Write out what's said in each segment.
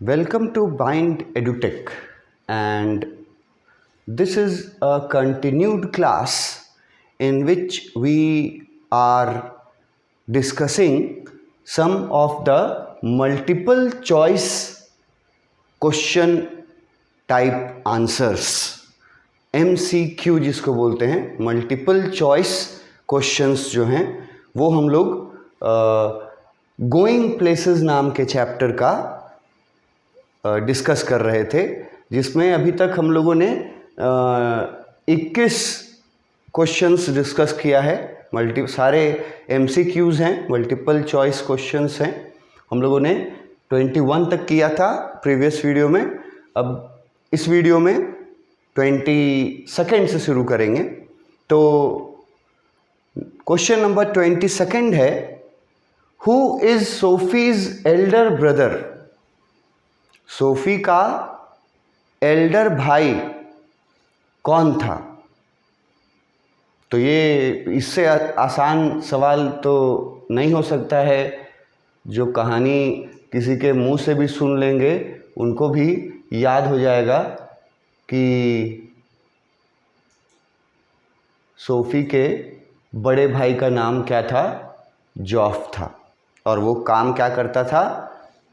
Welcome to Bind EduTech, and this is a continued class in which we are discussing some of the multiple choice question type answers, MCQ जिसको बोलते हैं, multiple choice questions जो हैं वो हम लोग going places नाम के चैप्टर का डिस्कस कर रहे थे, जिसमें अभी तक हम लोगों ने 21 क्वेश्चंस डिस्कस किया है। सारे MCQs हैं, मल्टीपल चॉइस क्वेश्चंस हैं। हम लोगों ने 21 तक किया था प्रीवियस वीडियो में। अब इस वीडियो में 22 से शुरू करेंगे। तो क्वेश्चन नंबर 22 है, who is Sophie's elder brother? Sophie का एल्डर भाई कौन था? तो ये इससे आसान सवाल तो नहीं हो सकता है। जो कहानी किसी के मुंह से भी सुन लेंगे उनको भी याद हो जाएगा कि सोफी के बड़े भाई का नाम क्या था? जॉफ था, और वो काम क्या करता था?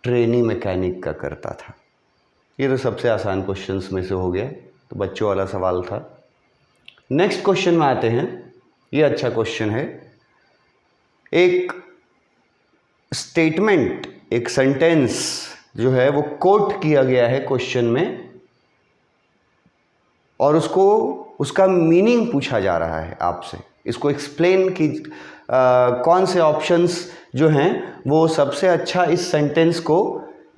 ट्रेनी मैकेनिक का करता था। ये तो सबसे आसान क्वेश्चंस में से हो गया, तो बच्चों वाला सवाल था। नेक्स्ट क्वेश्चन में आते हैं। ये अच्छा क्वेश्चन है। एक स्टेटमेंट, एक सेंटेंस जो है वो कोट किया गया है क्वेश्चन में, और उसका मीनिंग पूछा जा रहा है आपसे। इसको एक्सप्लेन की कौन से ऑप्शंस जो हैं वो सबसे अच्छा इस सेंटेंस को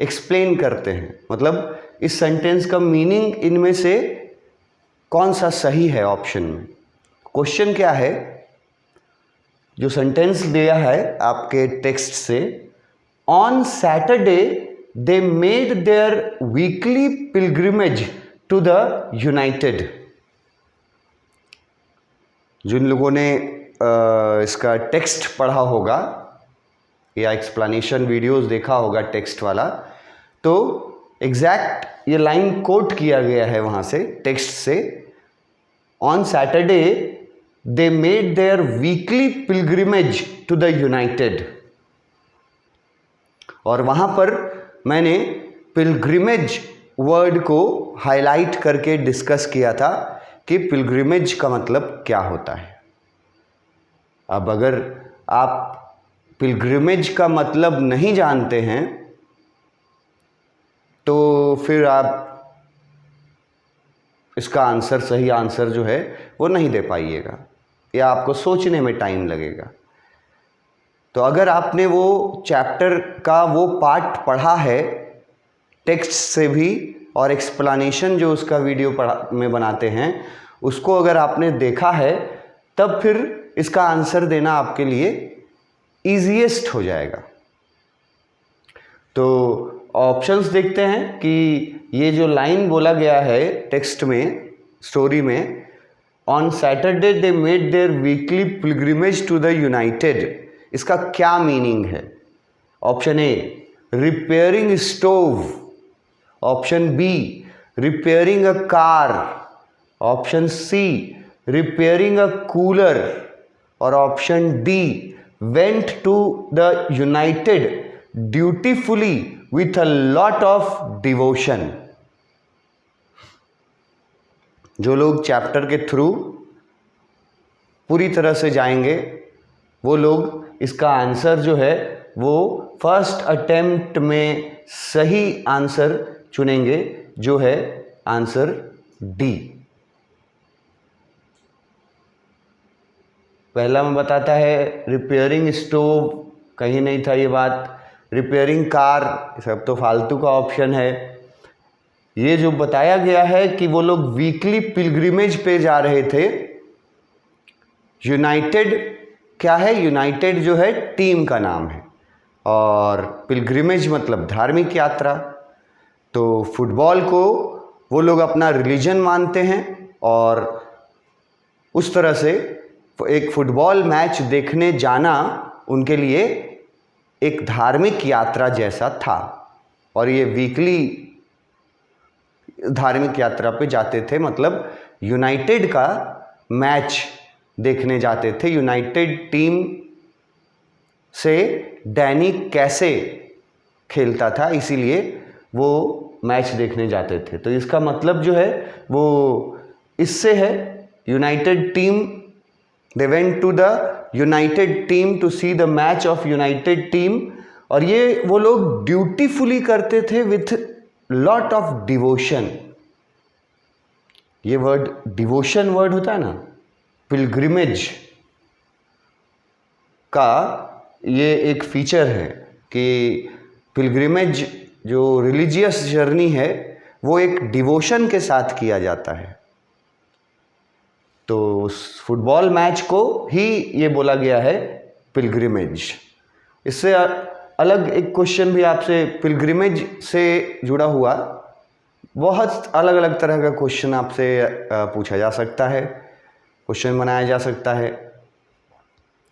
एक्सप्लेन करते हैं, मतलब इस सेंटेंस का मीनिंग इनमें से कौन सा सही है ऑप्शन में। क्वेश्चन क्या है? जो सेंटेंस दिया है आपके टेक्स्ट से, on Saturday they made their weekly pilgrimage to the united. जिन लोगों ने इसका टेक्स्ट पढ़ा होगा या एक्सप्लेनेशन वीडियोस देखा होगा टेक्स्ट वाला, तो एग्जैक्ट ये लाइन कोट किया गया है वहाँ से, टेक्स्ट से। On Saturday they made their weekly pilgrimage to the United. और वहाँ पर मैंने पिलग्रिमेज वर्ड को हाईलाइट करके डिस्कस किया था कि पिलग्रिमेज का मतलब क्या होता है। अब अगर आप पिलग्रिमेज का मतलब नहीं जानते हैं तो फिर आप इसका आंसर, सही आंसर जो है वो नहीं दे पाइएगा, या आपको सोचने में टाइम लगेगा। तो अगर आपने वो चैप्टर का वो पार्ट पढ़ा है टेक्स्ट से भी, और एक्सप्लेनेशन जो उसका वीडियो में बनाते हैं उसको अगर आपने देखा है, तब फिर इसका आंसर देना आपके लिए ईजीएस्ट हो जाएगा। तो ऑप्शंस देखते हैं कि ये जो लाइन बोला गया है टेक्स्ट में, स्टोरी में, on Saturday they made their weekly pilgrimage to the united, इसका क्या मीनिंग है? Option A, repairing stove. Option B, repairing a car. Option C, repairing a cooler. और option D, went to the United dutifully with a lot of devotion। जो लोग chapter के through पूरी तरह से जाएंगे वो लोग इसका आंसर जो है वो फर्स्ट अटेम्प्ट में सही आंसर चुनेंगे, जो है आंसर डी। पहला में बताता है रिपेयरिंग स्टोव, कहीं नहीं था ये बात। रिपेयरिंग कार, सब तो फालतू का ऑप्शन है। ये जो बताया गया है कि वो लोग वीकली पिलग्रिमेज पे जा रहे थे। यूनाइटेड क्या है? यूनाइटेड जो है टीम का नाम है, और पिलग्रिमेज मतलब धार्मिक यात्रा। तो फुटबॉल को वो लोग अपना रिलीजन मानते हैं, और उस तरह से एक फुटबॉल मैच देखने जाना उनके लिए एक धार्मिक यात्रा जैसा था। और ये वीकली धार्मिक यात्रा पे जाते थे, मतलब यूनाइटेड का मैच देखने जाते थे। यूनाइटेड टीम से डैनी कैसे खेलता था, इसीलिए वो मैच देखने जाते थे। तो इसका मतलब जो है वो इससे है, United team, they went to the United team to see the match of United team. और ये वो लोग ड्यूटीफुली करते थे विथ लॉट ऑफ डिवोशन। ये वर्ड डिवोशन वर्ड होता है ना, पिलग्रिमेज का ये एक फीचर है कि पिलग्रिमेज जो रिलीजियस जर्नी है वो एक डिवोशन के साथ किया जाता है। तो फुटबॉल मैच को ही ये बोला गया है पिलग्रिमेज। इससे अलग एक क्वेश्चन भी आपसे पिलग्रिमेज से जुड़ा हुआ, बहुत अलग अलग तरह का क्वेश्चन आपसे पूछा जा सकता है, क्वेश्चन बनाया जा सकता है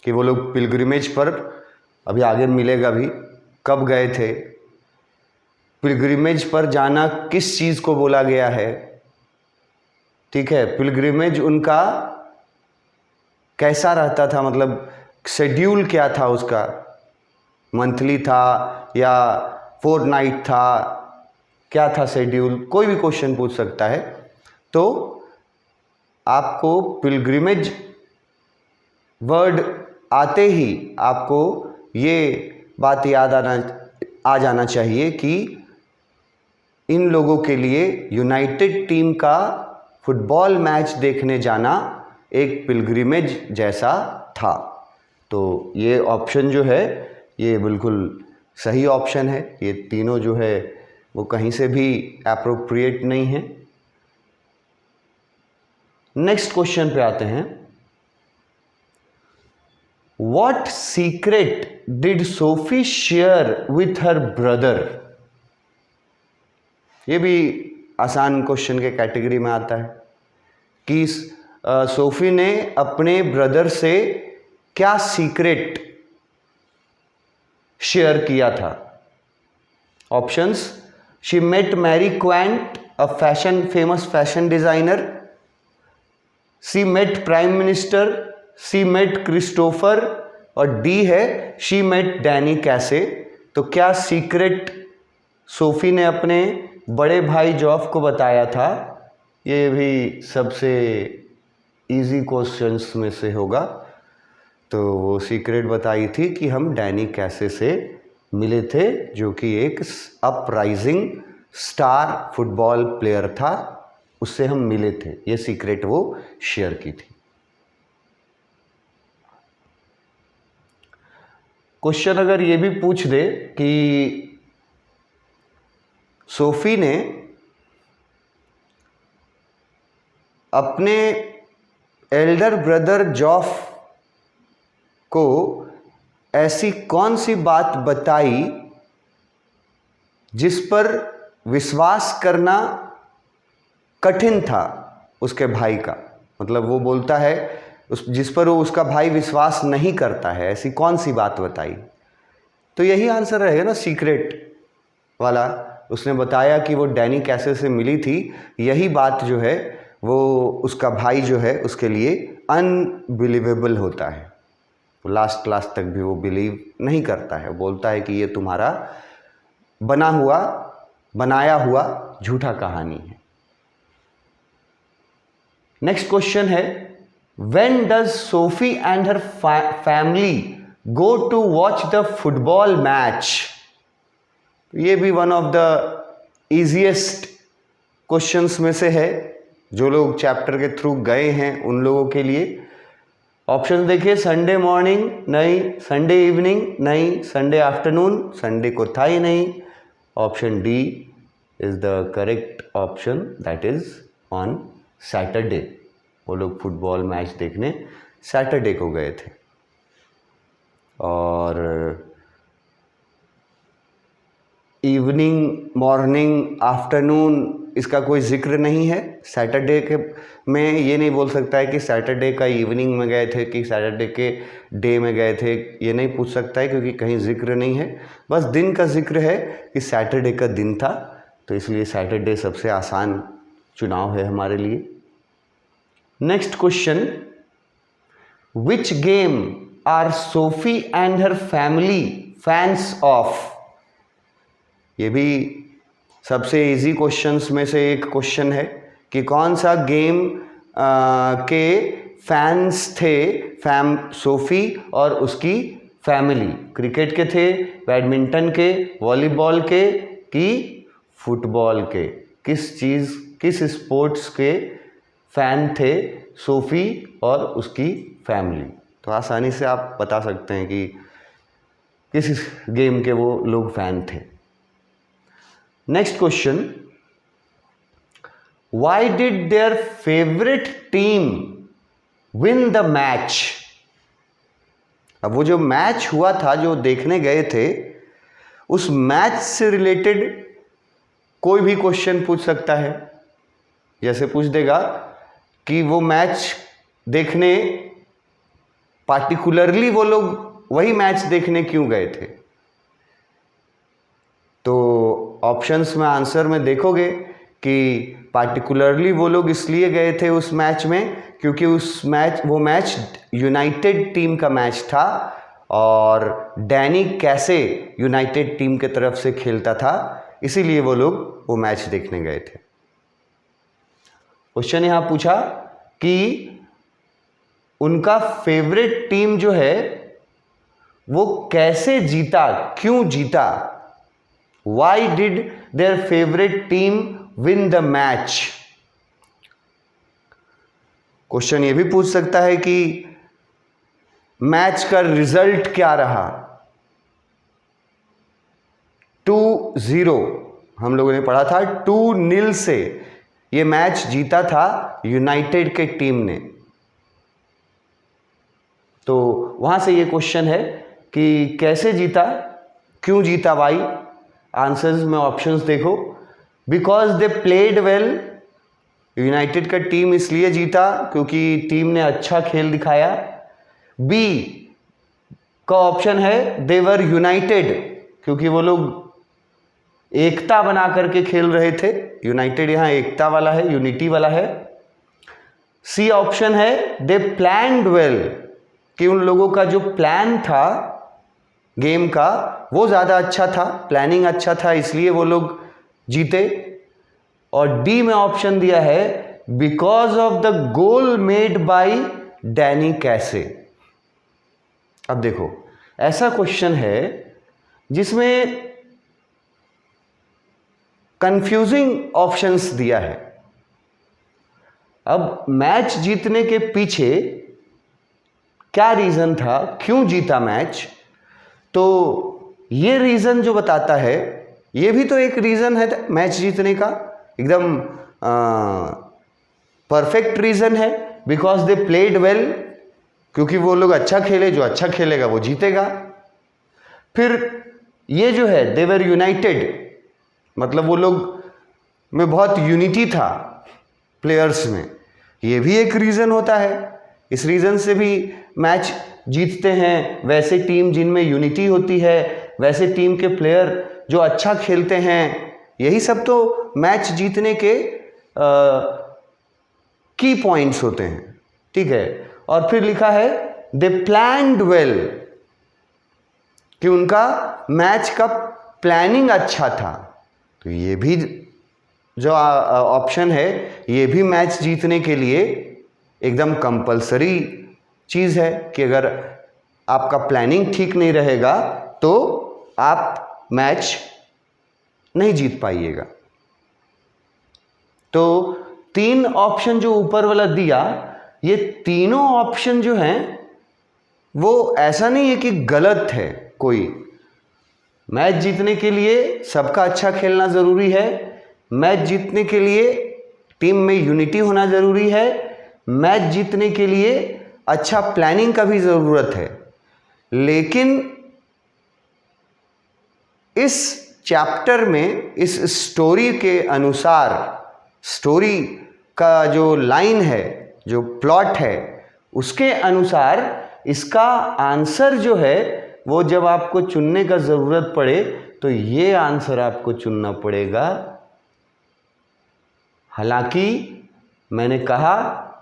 कि वो लोग पिलग्रिमेज पर, अभी आगे मिलेगा भी, कब गए थे, पिलग्रिमेज पर जाना किस चीज़ को बोला गया है, ठीक है, पिलग्रिमेज उनका कैसा रहता था, मतलब शेड्यूल क्या था उसका, मंथली था या फोर्टनाइट था, क्या था शेड्यूल, कोई भी क्वेश्चन पूछ सकता है। तो आपको पिलग्रिमेज वर्ड आते ही आपको ये बात याद आ जाना चाहिए कि इन लोगों के लिए यूनाइटेड टीम का फुटबॉल मैच देखने जाना एक पिलग्रिमेज जैसा था। तो ये ऑप्शन जो है ये बिल्कुल सही ऑप्शन है। ये तीनों जो है वो कहीं से भी एप्रोप्रिएट नहीं है। नेक्स्ट क्वेश्चन पे आते हैं। What secret did Sophie share with her brother? ये भी आसान क्वेश्चन के कैटेगरी में आता है कि सोफी ने अपने ब्रदर से क्या सीक्रेट शेयर किया था। Options: she met Mary Quant, a famous fashion designer, she met prime minister, she met Christopher, और डी है शी मेट डैनी कैसे। तो क्या सीक्रेट सोफी ने अपने बड़े भाई जॉफ को बताया था? ये भी सबसे इजी क्वेश्चंस में से होगा। तो वो सीक्रेट बताई थी कि हम डैनी कैसे से मिले थे, जो कि एक अपराइजिंग स्टार फुटबॉल प्लेयर था, उससे हम मिले थे। ये सीक्रेट वो शेयर की थी। क्वेश्चन अगर ये भी पूछ दे कि सोफी ने अपने एल्डर ब्रदर जॉफ को ऐसी कौन सी बात बताई जिस पर विश्वास करना कठिन था उसके भाई का, मतलब वो बोलता है जिस पर वो उसका भाई विश्वास नहीं करता है, ऐसी कौन सी बात बताई? तो यही आंसर रहेगा ना, सीक्रेट वाला। उसने बताया कि वो डैनी कैसे से मिली थी। यही बात जो है वो उसका भाई जो है उसके लिए अनबिलीवेबल होता है। लास्ट क्लास तक भी वो बिलीव नहीं करता है, बोलता है कि ये तुम्हारा बनाया हुआ झूठा कहानी है। नेक्स्ट क्वेश्चन है, when does Sophie and her family go to watch the football match? ये भी one of the easiest questions में से है, जो लोग चैप्टर के थ्रू गए हैं उन लोगों के लिए। ऑप्शन देखिए, संडे मॉर्निंग नहीं, संडे इवनिंग नहीं, संडे आफ्टरनून, संडे को था ही नहीं। Option D is the correct option, that is on Saturday. वो लोग फुटबॉल मैच देखने सैटरडे को गए थे। और इवनिंग, मॉर्निंग, आफ्टरनून इसका कोई जिक्र नहीं है। सैटरडे के में ये नहीं बोल सकता है कि सैटरडे का इवनिंग में गए थे कि सैटरडे के डे में गए थे, ये नहीं पूछ सकता है क्योंकि कहीं जिक्र नहीं है। बस दिन का जिक्र है कि सैटरडे का दिन था, तो इसलिए सैटरडे सबसे आसान चुनाव है हमारे लिए। Next question, which game are Sophie and her family fans of? ये भी सबसे इजी क्वेश्चंस में से एक क्वेश्चन है कि कौन सा गेम के फैंस थे सोफी और उसकी फैमिली। क्रिकेट के थे, बैडमिंटन के, वॉलीबॉल के कि फुटबॉल के? किस स्पोर्ट्स के फैन थे सोफी और उसकी फैमिली? तो आसानी से आप बता सकते हैं कि किस गेम के वो लोग फैन थे। Next question, why did their favourite team win the match? अब वो जो मैच हुआ था जो देखने गए थे, उस मैच से रिलेटेड कोई भी क्वेश्चन पूछ सकता है। जैसे पूछ देगा कि वो मैच देखने पार्टिकुलरली वो लोग वही मैच देखने क्यों गए थे? तो ऑप्शंस में आंसर में देखोगे कि पार्टिकुलरली वो लोग इसलिए गए थे उस मैच में क्योंकि वो मैच यूनाइटेड टीम का मैच था और डैनी कैसे यूनाइटेड टीम के तरफ से खेलता था, इसीलिए वो लोग वो मैच देखने गए थे। क्वेश्चन यहां पूछा कि उनका फेवरेट टीम जो है वो कैसे जीता, क्यों जीता? Why did their favorite team win the match? Question ये भी पूछ सकता है कि मैच का रिजल्ट क्या रहा। 2-0 हम लोगों ने पढ़ा था, 2-0 से ये मैच जीता था यूनाइटेड के टीम ने। तो वहां से ये क्वेश्चन है कि कैसे जीता, क्यों जीता? भाई आंसर्स में ऑप्शंस देखो। Because they played well, United का टीम इसलिए जीता क्योंकि टीम ने अच्छा खेल दिखाया। बी का ऑप्शन है दे वर यूनाइटेड, क्योंकि वो लोग एकता बना करके खेल रहे थे। यूनाइटेड यहां एकता वाला है, यूनिटी वाला है। सी ऑप्शन है दे प्लान्ड वेल, कि उन लोगों का जो प्लान था गेम का वो ज़्यादा अच्छा था, प्लानिंग अच्छा था, इसलिए वो लोग जीते। और डी में ऑप्शन दिया है because of the goal made by Danny कैसे। अब देखो, ऐसा क्वेश्चन है जिसमें कंफ्यूजिंग ऑप्शंस दिया है। अब मैच जीतने के पीछे क्या रीजन था, क्यों जीता मैच, तो ये रीजन जो बताता है, ये भी तो एक रीजन है मैच जीतने का, एकदम परफेक्ट रीजन है। बिकॉज दे प्लेड वेल, क्योंकि वो लोग अच्छा खेले, जो अच्छा खेलेगा वो जीतेगा। फिर ये जो है दे वर यूनाइटेड, मतलब वो लोग में बहुत यूनिटी था प्लेयर्स में, ये भी एक रीजन होता है। इस रीजन से भी मैच जीतते हैं। वैसे टीम जिनमें यूनिटी होती है, वैसे टीम के प्लेयर जो अच्छा खेलते हैं, यही सब तो मैच जीतने के की पॉइंट्स होते हैं, ठीक है। और फिर लिखा है दे प्लान्ड वेल, कि उनका मैच का प्लानिंग अच्छा था। तो ये भी जो ऑप्शन है, ये भी मैच जीतने के लिए एकदम कंपलसरी चीज़ है कि अगर आपका प्लानिंग ठीक नहीं रहेगा तो आप मैच नहीं जीत पाइएगा। तो 3 ऑप्शन जो ऊपर वाला दिया, ये तीनों ऑप्शन जो हैं वो ऐसा नहीं है कि गलत है कोई। मैच जीतने के लिए सबका अच्छा खेलना ज़रूरी है, मैच जीतने के लिए टीम में यूनिटी होना ज़रूरी है, मैच जीतने के लिए अच्छा प्लानिंग का भी ज़रूरत है। लेकिन इस चैप्टर में, इस स्टोरी के अनुसार स्टोरी का जो लाइन है, जो प्लॉट है, उसके अनुसार इसका आंसर जो है वो जब आपको चुनने का ज़रूरत पड़े तो ये आंसर आपको चुनना पड़ेगा। हालांकि मैंने कहा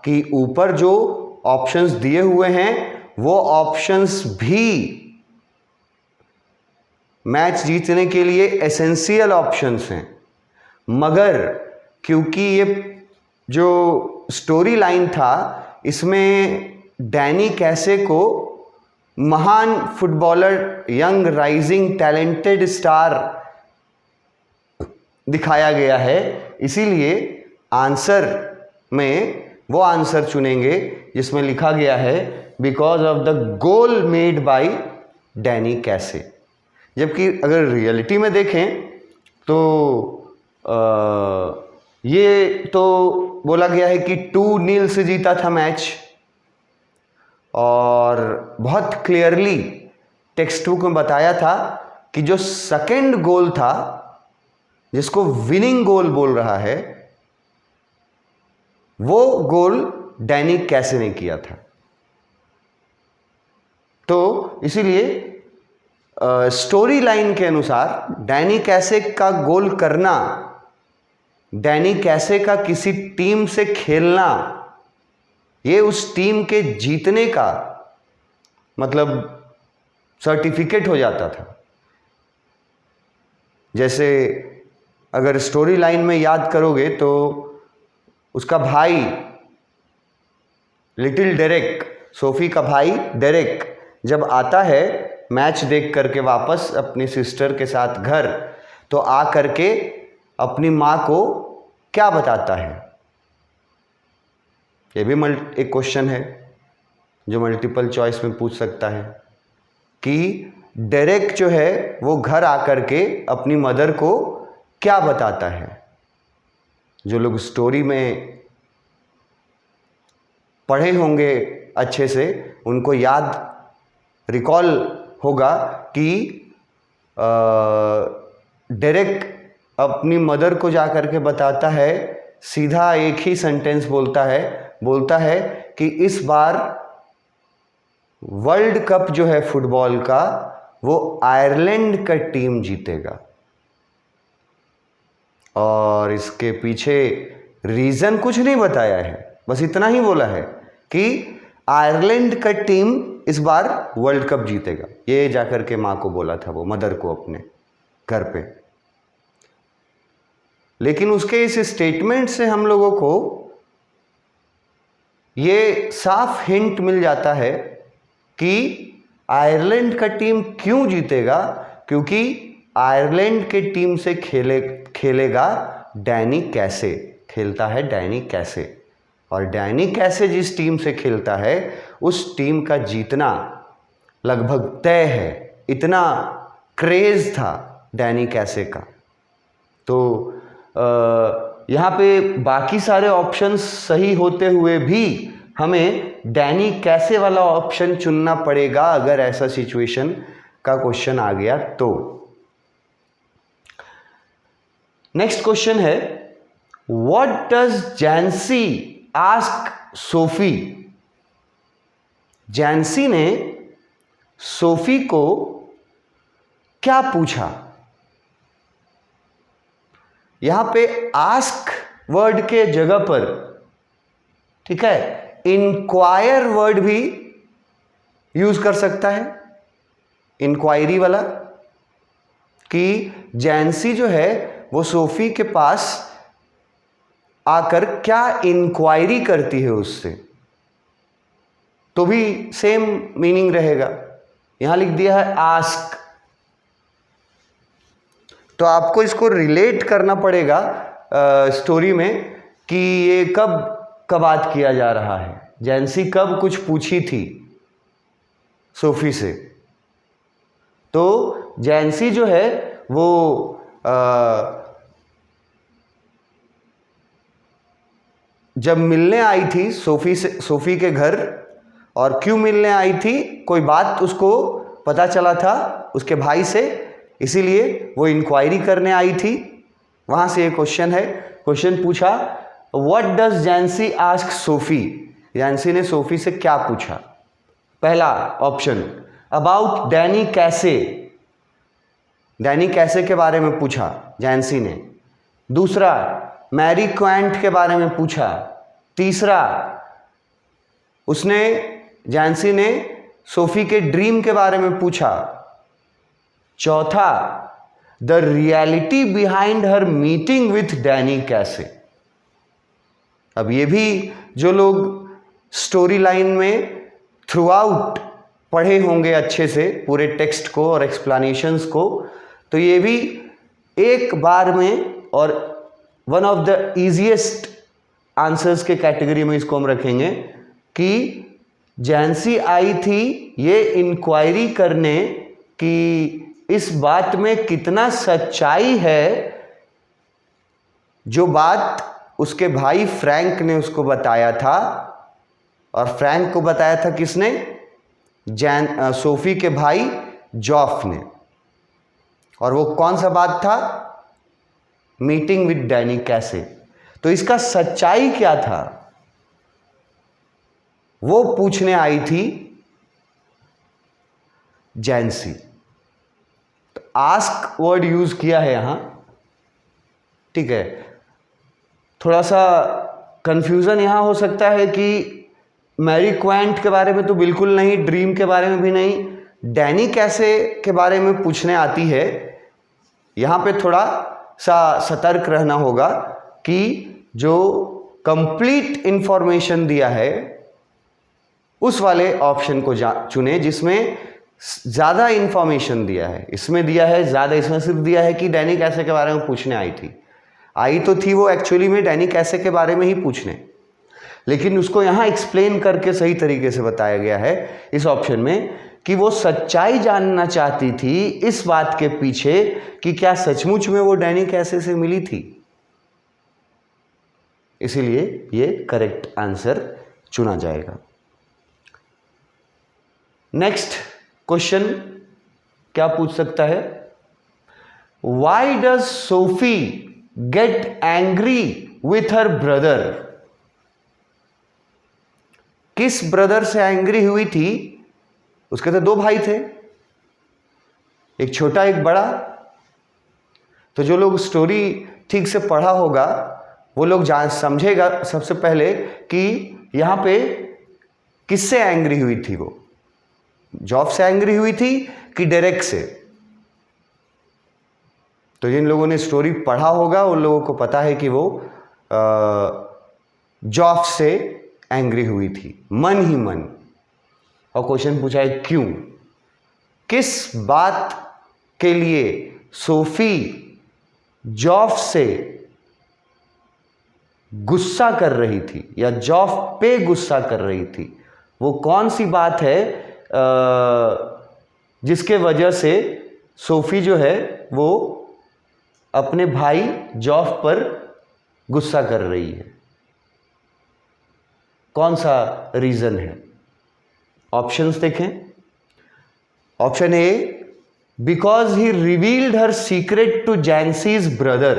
कि ऊपर जो ऑप्शंस दिए हुए हैं वो ऑप्शंस भी मैच जीतने के लिए एसेंशियल ऑप्शंस हैं, मगर क्योंकि ये जो स्टोरी लाइन था इसमें डैनी कैसे को महान footballer, young rising talented star दिखाया गया है, इसीलिए आंसर में वो आंसर चुनेंगे जिसमें लिखा गया है because of the goal made by Danny कैसे। जबकि अगर रियलिटी में देखें तो ये तो बोला गया है कि 2-0 से जीता था मैच, और बहुत क्लियरली टेक्स्ट बुक में बताया था कि जो सेकंड गोल था, जिसको विनिंग गोल बोल रहा है, वो गोल डैनी कैसे ने किया था। तो इसीलिए स्टोरी लाइन के अनुसार डैनी कैसे का गोल करना, डैनी कैसे का किसी टीम से खेलना, ये उस टीम के जीतने का मतलब सर्टिफिकेट हो जाता था। जैसे अगर स्टोरी लाइन में याद करोगे तो उसका भाई लिटिल डेरेक, सोफी का भाई डेरेक जब आता है मैच देख करके वापस अपनी सिस्टर के साथ घर, तो आ करके अपनी माँ को क्या बताता है? ये भी एक क्वेश्चन है जो मल्टीपल चॉइस में पूछ सकता है कि डेरेक जो है वो घर आकर के अपनी मदर को क्या बताता है। जो लोग स्टोरी में पढ़े होंगे अच्छे से उनको याद रिकॉल होगा कि डेरेक अपनी मदर को जा कर के बताता है, सीधा एक ही सेंटेंस बोलता है कि इस बार वर्ल्ड कप जो है फुटबॉल का वो आयरलैंड का टीम जीतेगा। और इसके पीछे रीज़न कुछ नहीं बताया है, बस इतना ही बोला है कि आयरलैंड का टीम इस बार वर्ल्ड कप जीतेगा। ये जाकर के माँ को बोला था, वो मदर को अपने घर पे। लेकिन उसके इस स्टेटमेंट से हम लोगों को ये साफ हिंट मिल जाता है कि आयरलैंड का टीम क्यों जीतेगा, क्योंकि आयरलैंड के टीम से खेलेगा डैनी कैसे, खेलता है डैनी कैसे। और डैनी कैसे जिस टीम से खेलता है उस टीम का जीतना लगभग तय है, इतना क्रेज था डैनी कैसे का। तो यहाँ पे बाकी सारे ऑप्शंस सही होते हुए भी हमें डैनी कैसे वाला ऑप्शन चुनना पड़ेगा अगर ऐसा सिचुएशन का क्वेश्चन आ गया तो। नेक्स्ट क्वेश्चन है, व्हाट डज जैंसी आस्क सोफी। जैंसी ने सोफी को क्या पूछा? यहां पे आस्क वर्ड के जगह पर, ठीक है, इंक्वायर वर्ड भी यूज कर सकता है, इंक्वायरी वाला, कि जैंसी जो है वो सोफी के पास आकर क्या इंक्वायरी करती है उससे, तो भी सेम मीनिंग रहेगा। यहां लिख दिया है आस्क, तो आपको इसको रिलेट करना पड़ेगा स्टोरी में कि ये कब बात किया जा रहा है, जैंसी कब कुछ पूछी थी सोफी से। तो जैंसी जो है वो जब मिलने आई थी सोफी के घर, और क्यों मिलने आई थी, कोई बात उसको पता चला था उसके भाई से, इसीलिए वो इंक्वायरी करने आई थी वहां से एक क्वेश्चन है, क्वेश्चन पूछा व्हाट डज जैंसी आस्क सोफी, जैंसी ने सोफी से क्या पूछा। पहला ऑप्शन अबाउट डैनी कैसे, डैनी कैसे के बारे में पूछा जैंसी ने। दूसरा मैरी क्वेंट के बारे में पूछा। तीसरा उसने जैंसी ने सोफी के ड्रीम के बारे में पूछा। चौथा the reality behind her meeting with Danny कैसे। अब ये भी जो लोग स्टोरी लाइन में थ्रू आउट पढ़े होंगे अच्छे से पूरे टेक्स्ट को और एक्सप्लेनेशंस को, तो ये भी एक बार में और one of the easiest answers के कैटेगरी में इसको हम रखेंगे कि जैंसी आई थी ये इंक्वायरी करने कि इस बात में कितना सच्चाई है जो बात उसके भाई फ्रैंक ने उसको बताया था। और फ्रैंक को बताया था किसने? सोफी के भाई जॉफ ने। और वो कौन सा बात था? मीटिंग विद डैनी कैसे। तो इसका सच्चाई क्या था वो पूछने आई थी जैंसी। तो आस्क वर्ड यूज किया है यहां, ठीक है। थोड़ा सा कंफ्यूजन यहां हो सकता है कि मैरी क्वेंट के बारे में तो बिल्कुल नहीं, ड्रीम के बारे में भी नहीं, डैनी कैसे के बारे में पूछने आती है। यहां पे थोड़ा सा सतर्क रहना होगा कि जो कंप्लीट इंफॉर्मेशन दिया है उस वाले ऑप्शन को चुने जिसमें ज़्यादा इंफॉर्मेशन दिया है। इसमें दिया है ज़्यादा, इसमें सिर्फ दिया है कि डैनी कैसे के बारे में पूछने आई थी। आई तो थी वो एक्चुअली में डैनी कैसे के बारे में ही पूछने, लेकिन उसको यहाँ एक्सप्लेन करके सही तरीके से बताया गया है इस ऑप्शन में कि वो सच्चाई जानना चाहती थी इस बात के पीछे कि क्या सचमुच में वो डैनी कैसे से मिली थी। इसीलिए ये करेक्ट आंसर चुना जाएगा। नेक्स्ट क्वेश्चन क्या पूछ सकता है? Why does Sophie get angry with her brother. किस ब्रदर से एंग्री हुई थी? उसके तो दो भाई थे, एक छोटा एक बड़ा। तो जो लोग स्टोरी ठीक से पढ़ा होगा वो लोग समझेगा सबसे पहले कि यहां पे किससे एंग्री हुई थी। वो जॉफ से एंग्री हुई थी कि डेरेक से। तो जिन लोगों ने स्टोरी पढ़ा होगा उन लोगों को पता है कि वो जॉफ से एंग्री हुई थी मन ही मन। और क्वेश्चन पूछा है क्यों, किस बात के लिए सोफी जॉफ से गुस्सा कर रही थी या जॉफ पे गुस्सा कर रही थी। वो कौन सी बात है जिसके वजह से सोफी जो है वो अपने भाई जॉफ पर गुस्सा कर रही है, कौन सा रीजन है? ऑप्शंस देखें। Option A, because he revealed her secret to Jancy's brother.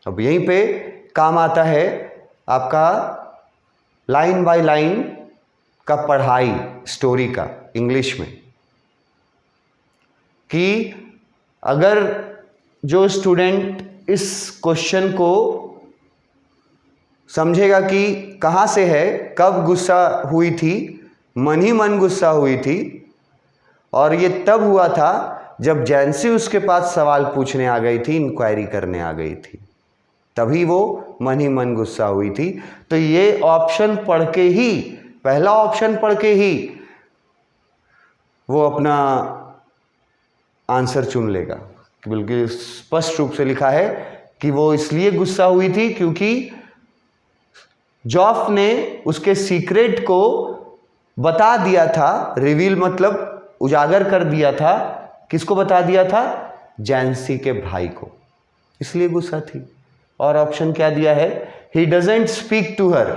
अब यहीं पे काम आता है आपका लाइन बाय लाइन का पढ़ाई स्टोरी का इंग्लिश में, कि अगर जो स्टूडेंट इस क्वेश्चन को समझेगा कि कहाँ से है, कब गुस्सा हुई थी, मन ही मन गुस्सा हुई थी, और ये तब हुआ था जब जैंसी उसके पास सवाल पूछने आ गई थी, इंक्वायरी करने आ गई थी, तभी वो मन ही मन गुस्सा हुई थी। तो ये ऑप्शन पढ़ के ही, पहला ऑप्शन पढ़ के ही वो अपना आंसर चुन लेगा। बिल्कुल स्पष्ट रूप से लिखा है कि वो इसलिए गुस्सा हुई थी क्योंकि जॉफ ने उसके सीक्रेट को बता दिया था, रिवील मतलब उजागर कर दिया था। किसको बता दिया था? जैंसी के भाई को, इसलिए गुस्सा थी। और ऑप्शन क्या दिया है? He doesn't speak to her,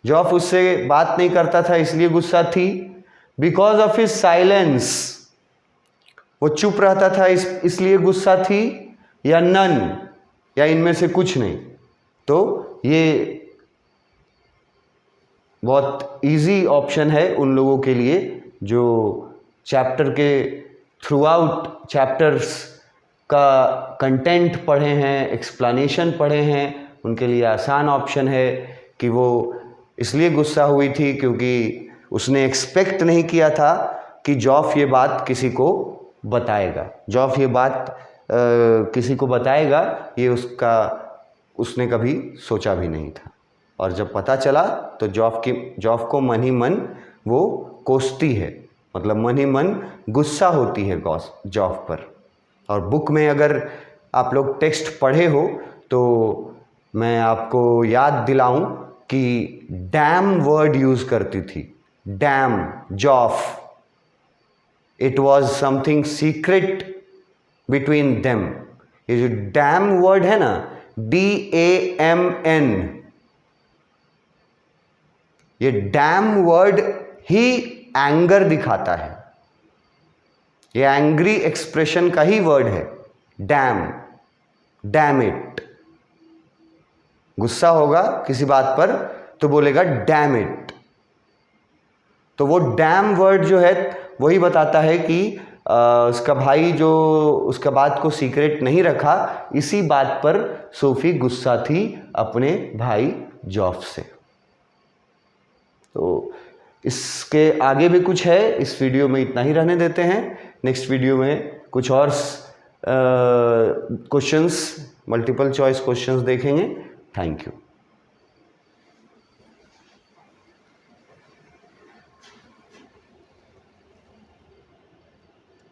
जॉफ उससे बात नहीं करता था इसलिए गुस्सा थी। बिकॉज ऑफ हिज साइलेंस, वो चुप रहता था इसलिए गुस्सा थी। या नन, या इनमें से कुछ नहीं। तो ये बहुत इजी ऑप्शन है उन लोगों के लिए जो चैप्टर के थ्रू आउट चैप्टर्स का कंटेंट पढ़े हैं, एक्सप्लेनेशन पढ़े हैं। उनके लिए आसान ऑप्शन है कि वो इसलिए गुस्सा हुई थी क्योंकि उसने एक्सपेक्ट नहीं किया था कि जॉफ ये बात किसी को बताएगा। जॉफ ये बात किसी को बताएगा, ये उसने कभी सोचा भी नहीं था। और जब पता चला तो जॉफ को मन ही मन वो कोसती है, मतलब मन ही मन गुस्सा होती है जॉफ पर। और बुक में अगर आप लोग टेक्स्ट पढ़े हो तो मैं आपको याद दिलाऊं कि डैम वर्ड यूज़ करती थी। Dam, जॉफ, it was something secret between them. ये जो डैम वर्ड है ना, DAMN, ये डैम वर्ड ही एंगर दिखाता है। ये एंग्री एक्सप्रेशन का ही वर्ड है डैम, डैम इट। गुस्सा होगा किसी बात पर तो बोलेगा डैम इट। तो वो डैम वर्ड जो है वही बताता है कि उसका भाई जो उसका बात को सीक्रेट नहीं रखा, इसी बात पर सोफी गुस्सा थी अपने भाई जॉफ से। तो इसके आगे भी कुछ है, इस वीडियो में इतना ही रहने देते हैं। नेक्स्ट वीडियो में कुछ और क्वेश्चंस, मल्टीपल चॉइस क्वेश्चंस देखेंगे। Thank you.